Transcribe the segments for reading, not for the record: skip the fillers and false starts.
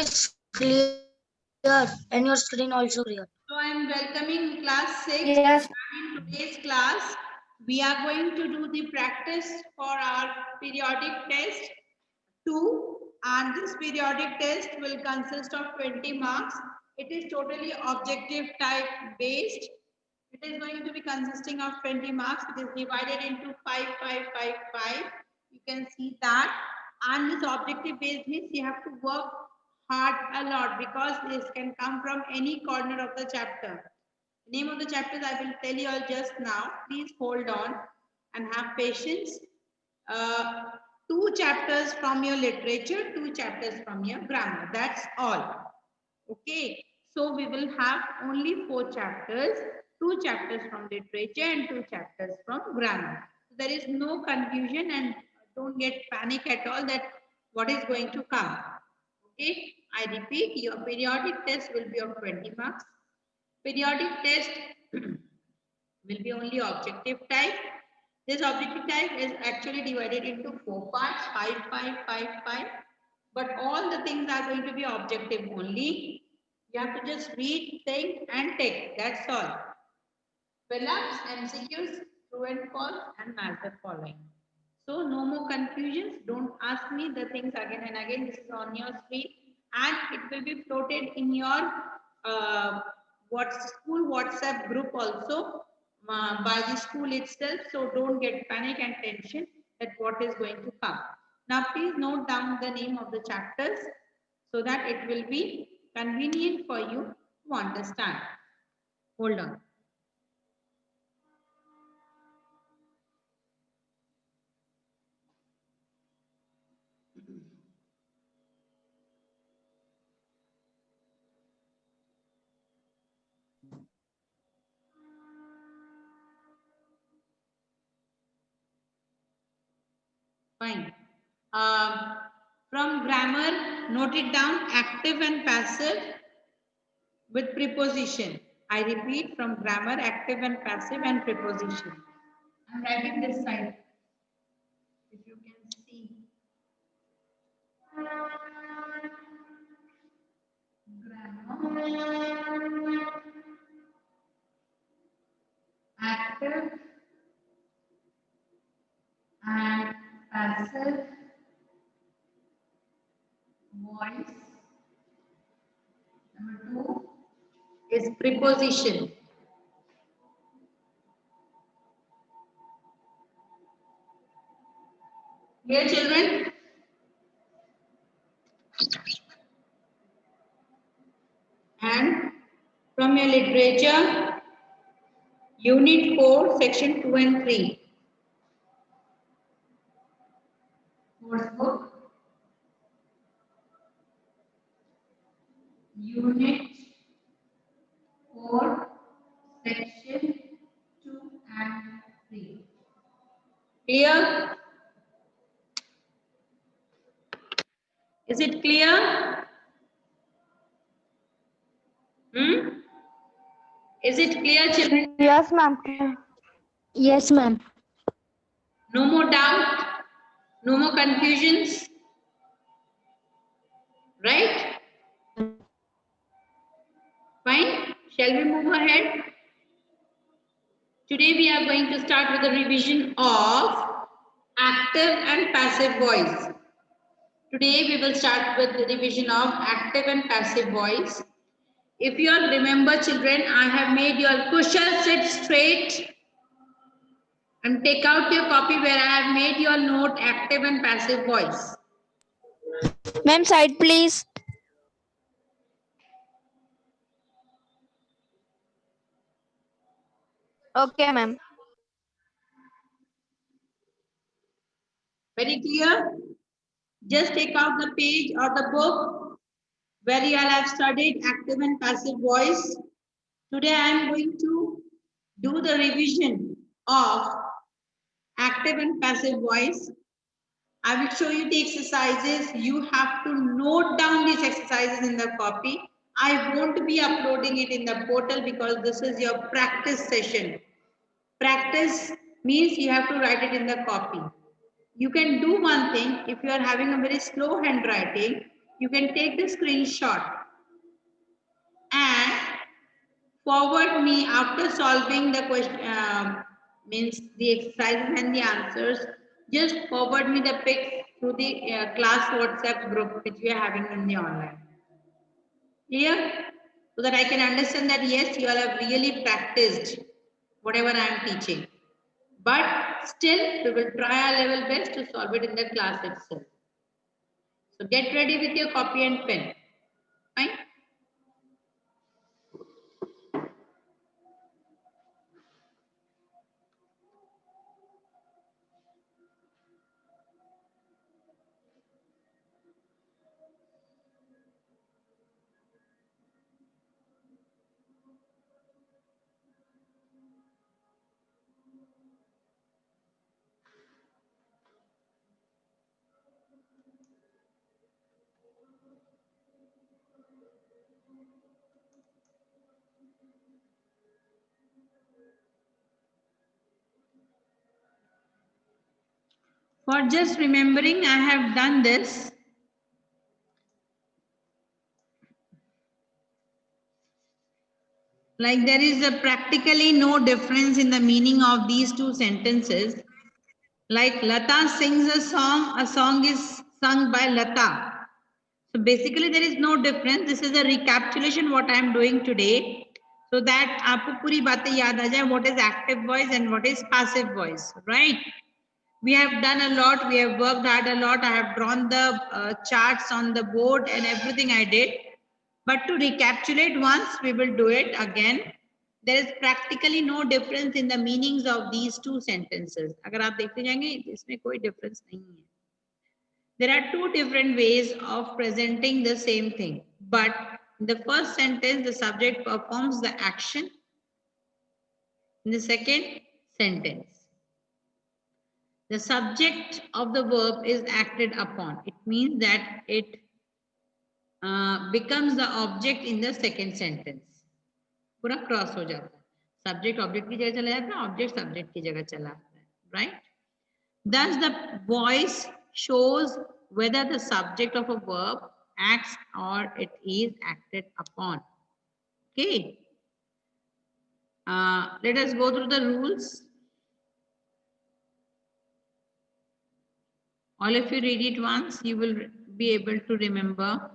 is clear and your screen also clear. So I am welcoming class 6. Yes. And in today's class, we are going to do the practice for our periodic test 2, and this periodic test will consist of 20 marks. It is totally objective type based. It is going to be consisting of 20 marks. It is divided into 5, 5, 5, 5. You can see that. And this objective based means you have to work hard a lot, because this can come from any corner of the chapter. Name of the chapters I will tell you all just now. Please hold on and have patience. Uh, 2 chapters from your literature, 2 chapters from your grammar. That's all. Okay. So we will have only 4 chapters, 2 chapters from literature and 2 chapters from grammar. So there is no confusion, and don't get panic at all that what is going to come. Okay. I repeat, your periodic test will be of 20 marks. Periodic test will be only objective type. This objective type is actually divided into 4 parts, 5, 5, 5, 5. But all the things are going to be objective only. You have to just read, think, and take. That's all. Fill-ups, MCQs, true and false, and match the following. So no more confusions. Don't ask me the things again and again. This is on your screen, and it will be floated in your school WhatsApp group also by the school itself. So don't get panic and tension that what is going to come. Now please note down the name of the chapters so that it will be convenient for you to understand. Hold on. Fine. From grammar, note it down, active and passive with preposition. I repeat, from grammar, active and passive and preposition. I'm writing this side, if you can see. Grammar, active and passive voice. Number 2 is preposition. Here, children. And from your literature, Unit 4, Section 2 and 3. Course book. Unit 4, Section 2 and 3. Clear? Is it clear? Is it clear, children? Yes, ma'am. Yes, ma'am. No more doubt? No more confusions? Right? Fine. Shall we move ahead? Today we are going to start with the revision of active and passive voice. Today we will start with the revision of active and passive voice. If you all remember, children, I have made your cushion sit straight and take out your copy where I have made your note active and passive voice. Ma'am, side please. Okay, ma'am. Very clear? Just take out the page or the book where you all have studied active and passive voice. Today I am going to do the revision of active and passive voice. I will show you the exercises. You have to note down these exercises in the copy. I won't be uploading it in the portal because this is your practice session. Practice means you have to write it in the copy. You can do one thing. If you are having a very slow handwriting, you can take the screenshot and forward me after solving the question, means the exercises and the answers. Just forward me the pics through the class WhatsApp group which we are having in the online. Clear? So that I can understand that yes, you all have really practiced whatever I am teaching. But still, we will try our level best to solve it in the class itself. So get ready with your copy and pen. Fine? For just remembering, I have done this. Like there is a practically no difference in the meaning of these two sentences. Like Lata sings a song is sung by Lata. So basically there is no difference. This is a recapitulation what I am doing today. So that आपको पूरी बातें याद आ जाए what is active voice and what is passive voice, right? We have done a lot, we have worked hard a lot. I have drawn the charts on the board and everything I did. But to recapitulate once, we will do it again. There is practically no difference in the meanings of these two sentences. अगर आप देखते जाएंगे इसमें कोई difference नहीं है. There are two different ways of presenting the same thing. But in the first sentence, the subject performs the action. In the second sentence, the subject of the verb is acted upon. It means that it becomes the object in the second sentence. पूरा cross हो जाता है. Subject object की जगह चला जाता है, object subject की जगह चला आता है, right? Thus, the voice shows whether the subject of a verb acts or it is acted upon. Okay. Let us go through the rules. All of you read it once, you will be able to remember.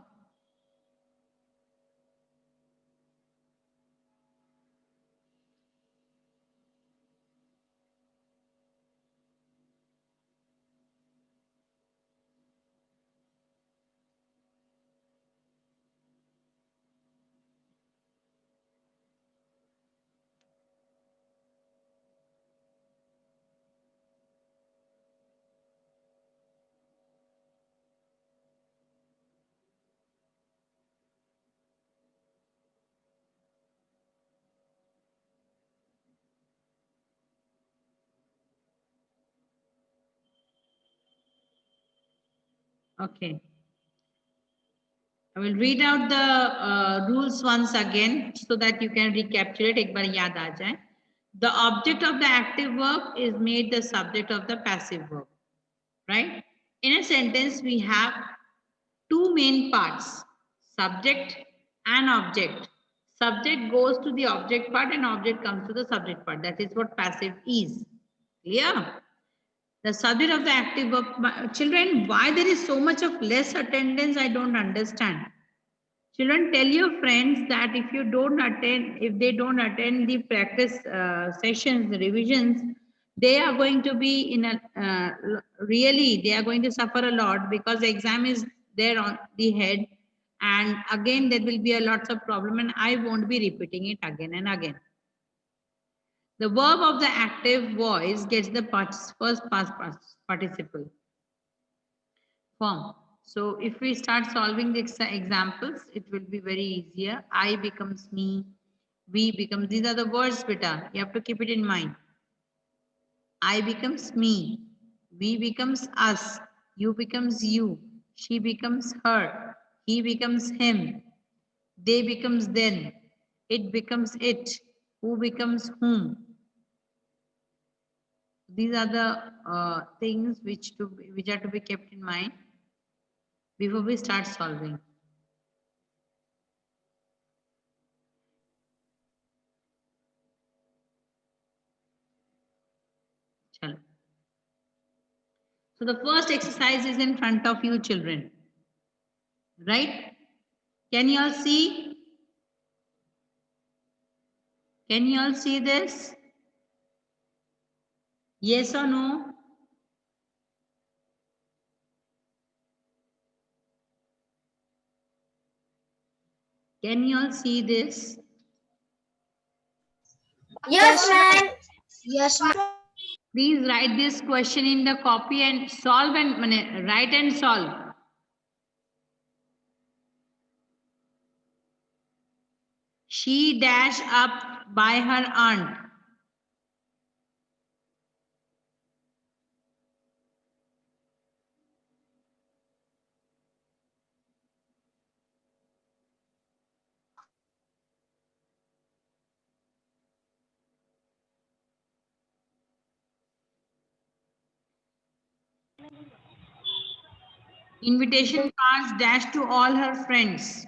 Okay. I will read out the rules once again so that you can recapitulate. एक बार याद आ जाए. The object of the active verb is made the subject of the passive verb, right? In a sentence, we have two main parts, subject and object. Subject goes to the object part and object comes to the subject part. That is what passive is. Clear? The subject of the active verb. Children, why there is so much of less attendance? I don't understand. Children, tell your friends that if they don't attend the practice sessions, the revisions, they are going to be in a really they are going to suffer a lot because the exam is there on the head, and again there will be a lots of problem, and I won't be repeating it again and again. The verb of the active voice gets the first past participle form. So if we start solving the examples, it will be very easier. I becomes me, we becomes, these are the words, beta. You have to keep it in mind. I becomes me, we becomes us, you becomes you, she becomes her, he becomes him, they becomes them, it becomes it, who becomes whom. These are the things which are to be kept in mind. before we start solving. Chalo. So the first exercise is in front of you, children. Right? Can you all see? Can you all see this? Yes or no? Can you all see this? Yes, ma'am. Yes, ma'am. Please write this question in the copy and solve and write and solve. She dash up by her aunt. Invitation cards dash to all her friends.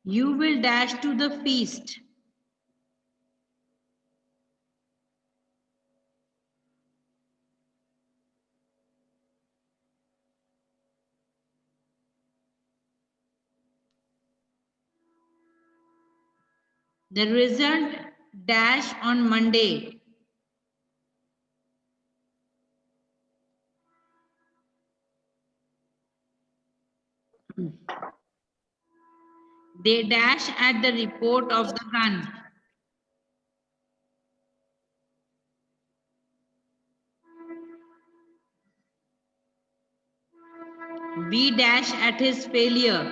You will dash to the feast. The result dash on Monday. They dash at the report of the gun. B dash at his failure.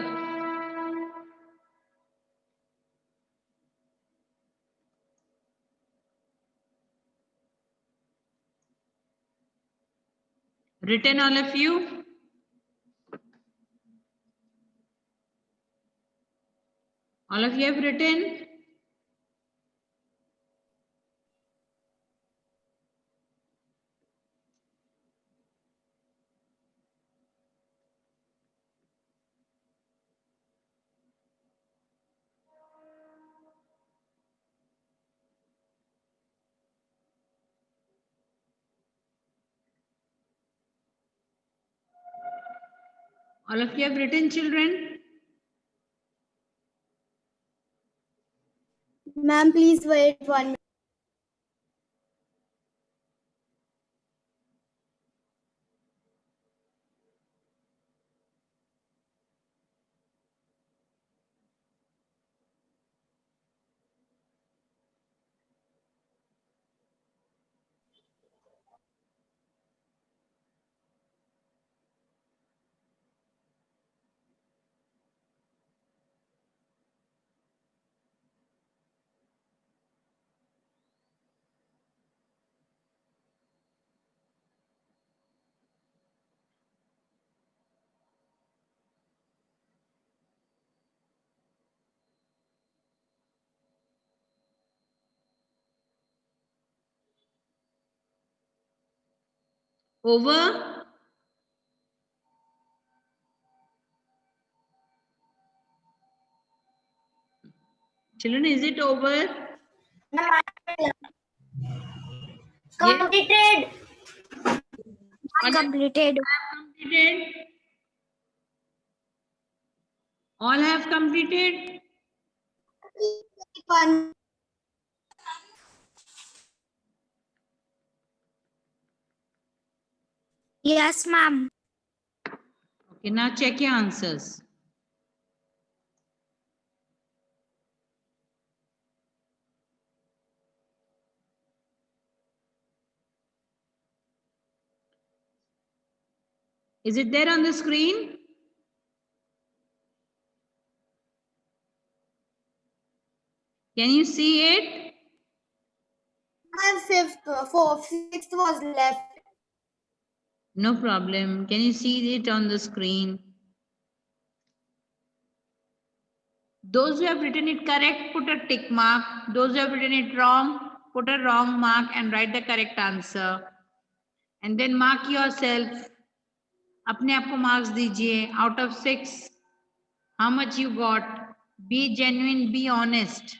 Written all of you? All of you have written? All of you have written, children? Ma'am, please wait 1 minute. Over? Children, is it over? Completed. All Completed. have completed? All have completed? Yes, ma'am. Okay, now check your answers. Is it there on the screen? Can you see it? And sixth was left. No problem. Can you see it on the screen? Those who have written it correct, put a tick mark. Those who have written it wrong, put a wrong mark and write the correct answer. And then mark yourself. अपने आप को marks दीजिए. Out of 6, how much you got? Be genuine, be honest.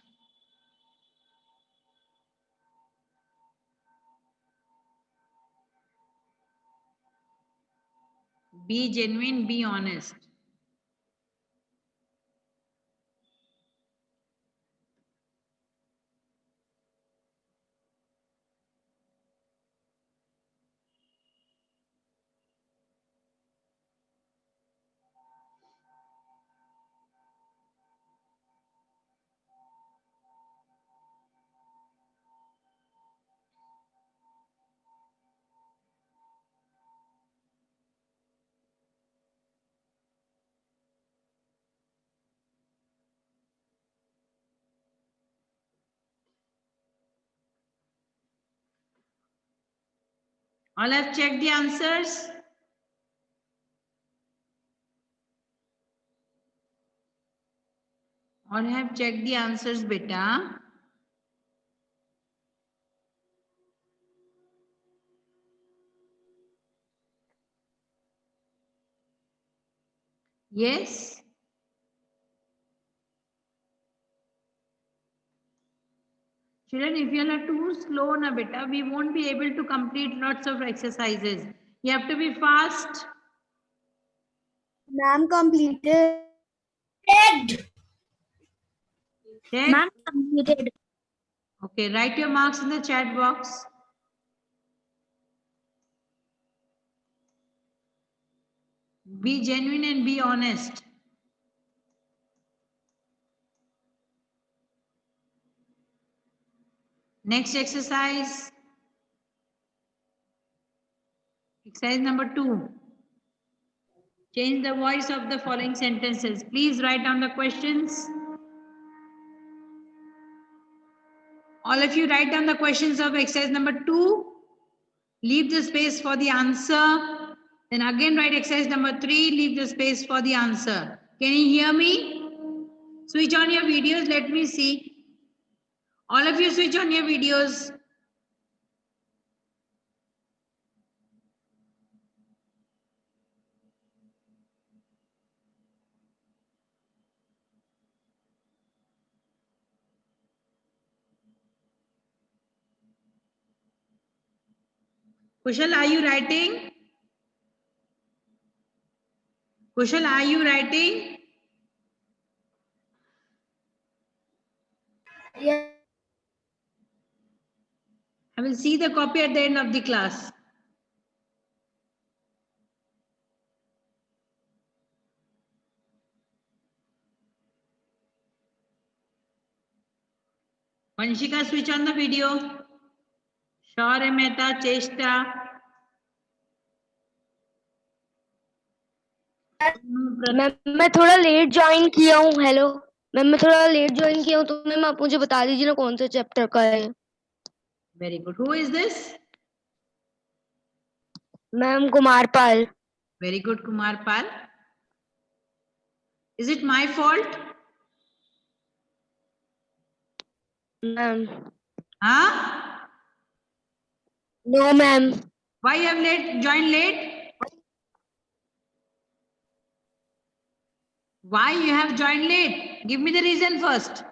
Be genuine, be honest. All have checked the answers? All have checked the answers, beta? Yes? Children, if you are too slow, na beta, we won't be able to complete lots of exercises. You have to be fast. Ma'am completed. Check. Ma'am completed. Okay, write your marks in the chat box. Be genuine and be honest. Next exercise. Exercise number 2. Change the voice of the following sentences. Please write down the questions. All of you write down the questions of exercise number 2. Leave the space for the answer. Then again write exercise number 3. Leave the space for the answer. Can you hear me? Switch on your videos. Let me see. All of you switch on your videos. Kushal, are you writing? Kushal, are you writing? Yeah. I will see the copy at the end of the class. Vanshika, switch on the video. Shaurya Mehta, Cheshta. Ma'am मैं थोड़ा late join किया हूँ. Hello ma'am, मैं थोड़ा late join किया हूँ, तो ma'am आप मुझे बता दीजिए ना कौन सा चैप्टर का है. Very good. Who is this? Ma'am Kumar Pal. Very good, Kumar Pal. Is it my fault? Ma'am Huh? No ma'am. Why you have late? Joined late? Why you have joined late? Give me the reason first.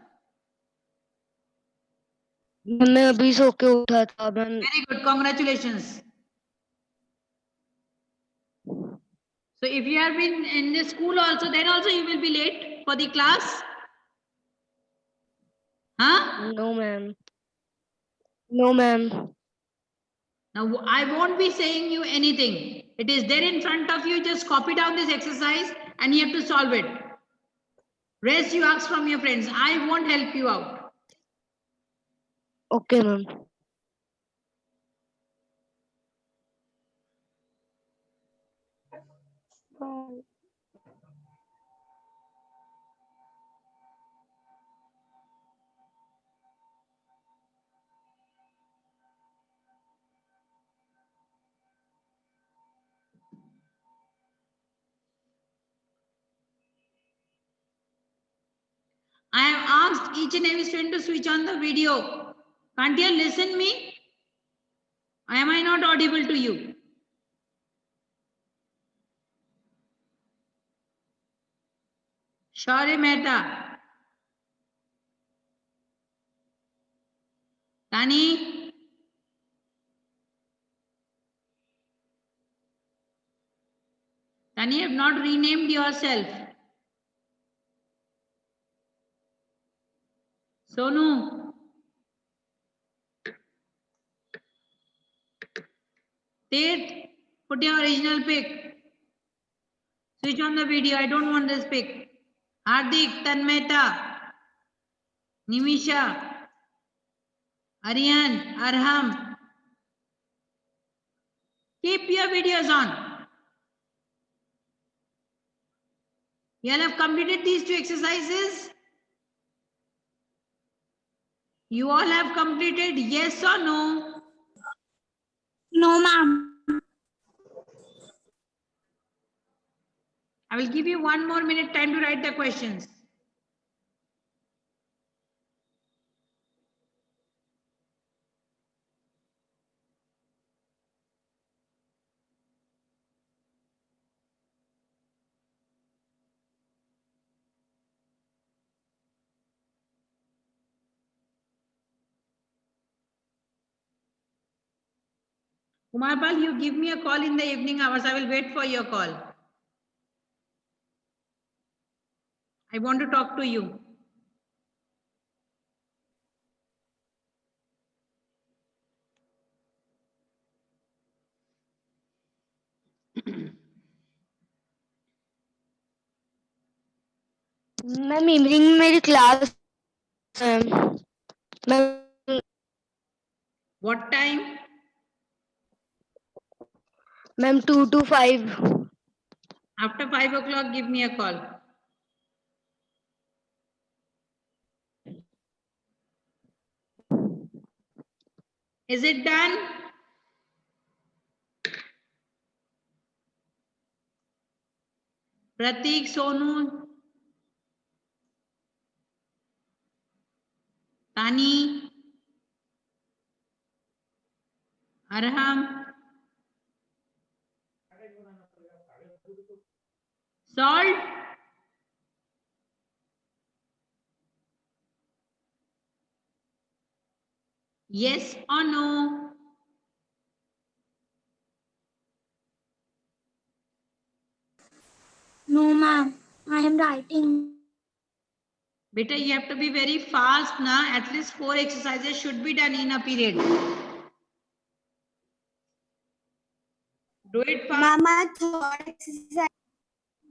मैं अभी सो के उठा था ma'am. Very good. Congratulations. So if you have been in the school also, then also you will be late for the class. Huh? No ma'am. No ma'am. Now I won't be saying you anything. It is there in front of you. Just copy down this exercise and you have to solve it. Rest you ask from your friends. I won't help you out. Okay ma'am. I have asked each and every student to switch on the video. Can't you listen me? Am I not audible to you? Shaurya Mehta. Tani. Tani, you have not renamed yourself. Sonu. Tate, put your original pic. Switch on the video. I don't want this pic. Hardik, Tanmeta, Nimisha, Aryan, Arham. Keep your videos on. You all have completed these 2 exercises. You all have completed, yes or no? No, ma'am. I will give you 1 more minute time to write the questions. Umarpal, you give me a call in the evening hours. I will wait for your call. I want to talk to you. Ma'am evening में मेरी class ma'am What time? Ma'am 2 to 5 After 5 o'clock, give me a call. Is it done? Pratik, Sonu, Tani, Arham, Salt. Yes or no? No, ma'am. I am writing. Beta, you have to be very fast now. At least 4 exercises should be done in a period. Do it fast. Mama, third exercise,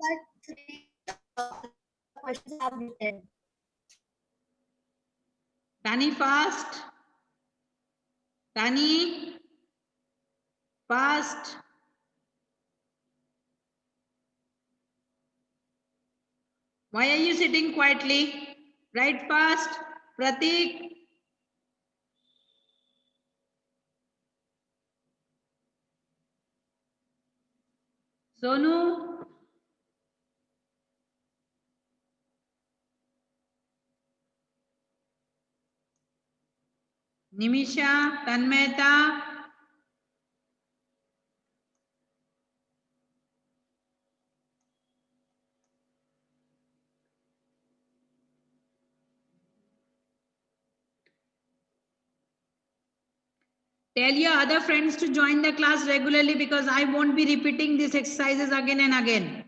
but 3 questions are written. Tani, fast. Tani, fast. Why are you sitting quietly? Write fast. Pratik. Sonu. Nimisha, Tanmeta. Tell your other friends to join the class regularly because I won't be repeating these exercises again and again.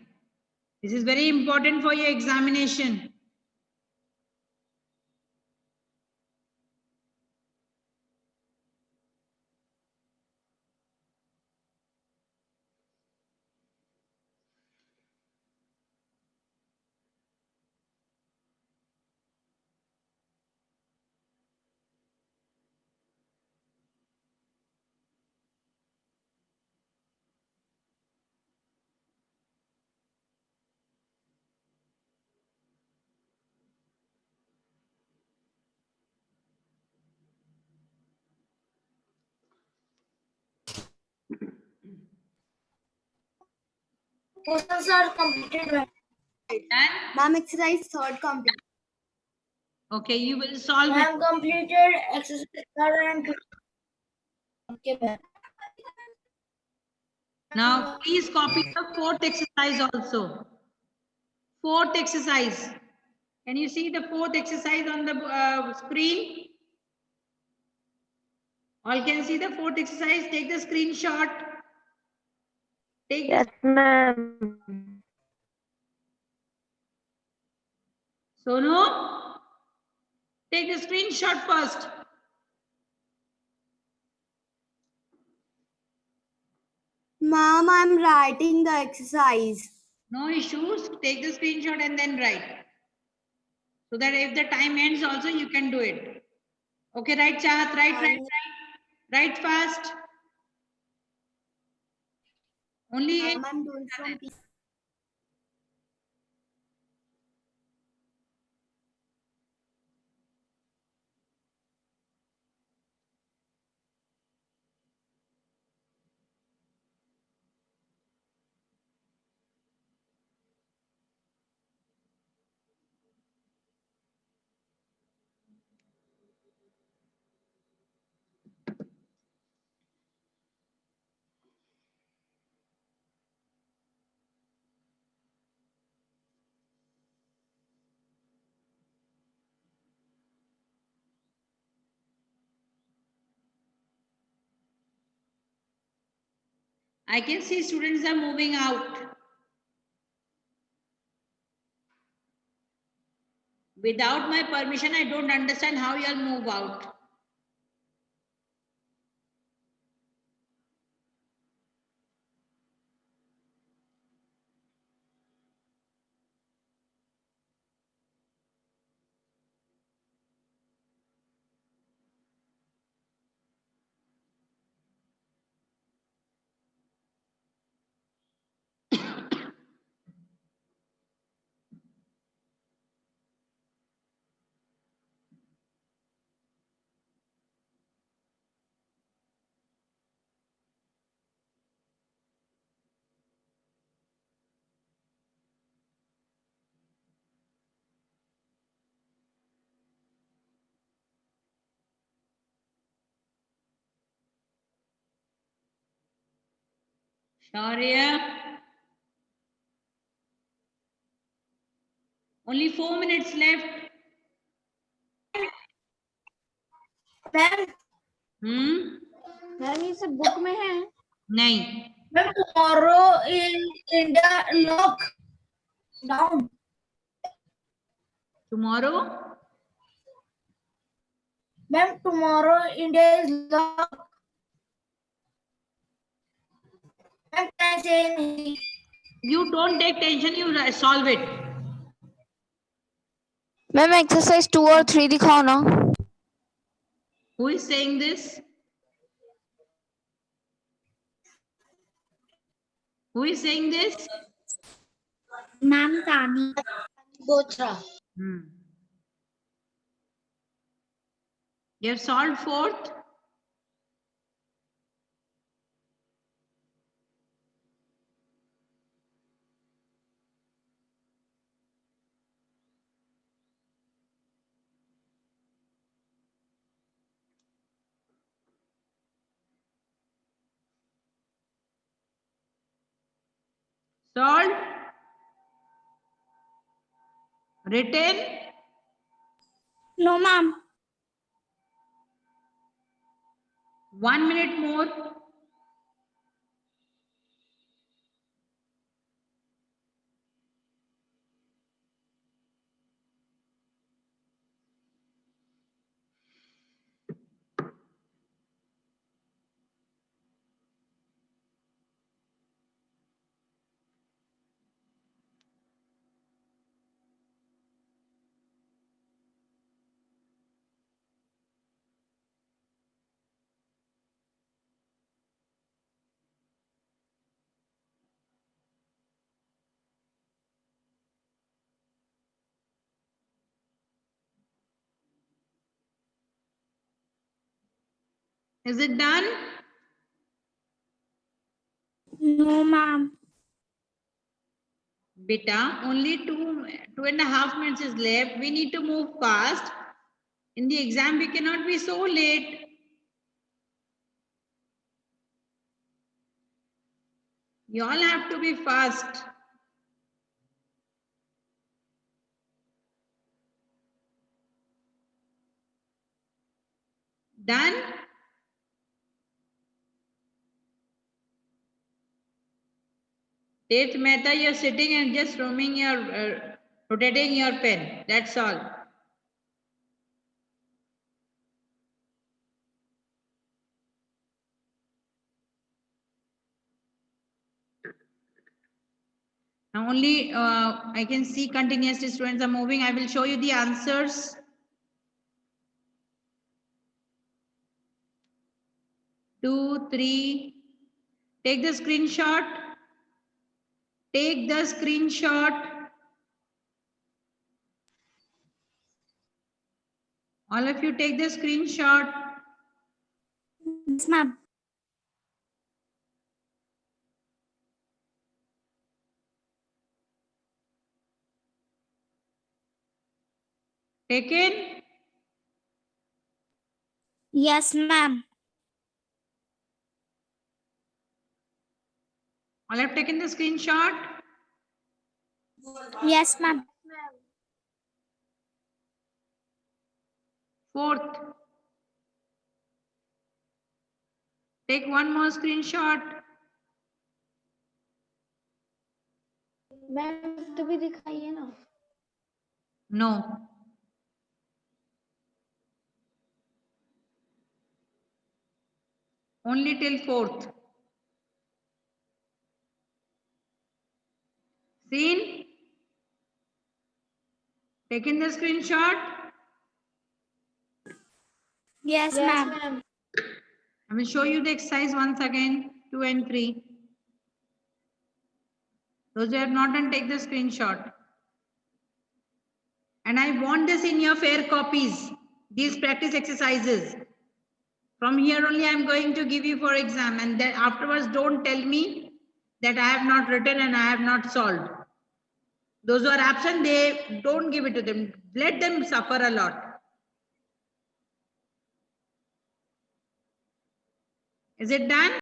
This is very important for your examination. Questions are completed. Done? Ma'am, exercise third complete. Okay, you will solve it. Ma'am, completed exercise third and okay, ma'am. Now, please copy the fourth exercise also. Fourth exercise. Can you see the fourth exercise on the screen? All can see the fourth exercise. Take the screenshot. Take Yes, ma'am. Sonu, take the screenshot first. Ma'am, I'm writing the exercise. No issues. Take the screenshot and then write. So that if the time ends also, you can do it. Okay, right, Chahat, right. Write fast. Only Ma'am, I'm doing from I can see students are moving out. Without my permission, I don't understand how you all move out. Shaurya. Only 4 minutes left. Ma'am Hmm? Ma'am ये सब book में है नहीं. Ma'am tomorrow in India lock down Tomorrow? Ma'am tomorrow India is lock ma'am कैसे नहीं You don't take tension, you solve it. Ma'am exercise 2 और 3 दिखाओ ना. Who is saying this? Who is saying this? Ma'am Tani Bochra Hmm. You have solved fourth? Solved? Written? No ma'am 1 minute more. Is it done? No ma'am Beta, only 2.5 minutes is left. We need to move fast. In the exam, we cannot be so late. You all have to be fast. Done? Dev Mehta, you're sitting and just roaming your, rotating your pen. That's all. Now only I can see continuously students are moving. I will show you the answers. 2, 3. Take the screenshot. Take the screenshot. All of you take the screenshot. Yes, ma'am. Taken? Yes, ma'am. All have taken the screenshot? Yes, ma'am. Fourth. Take one more screenshot. Ma'am तो भी दिखाइए ना. No. Only till fourth. Seen? Taken the screenshot? Yes, ma'am. I will show you the exercise once again, 2 and 3. Those who have not done, take the screenshot. And I want this in your fair copies, these practice exercises. From here only I am going to give you for exam, and then afterwards don't tell me that I have not written and I have not solved. Those who are absent, they don't give it to them. Let them suffer a lot. Is it done?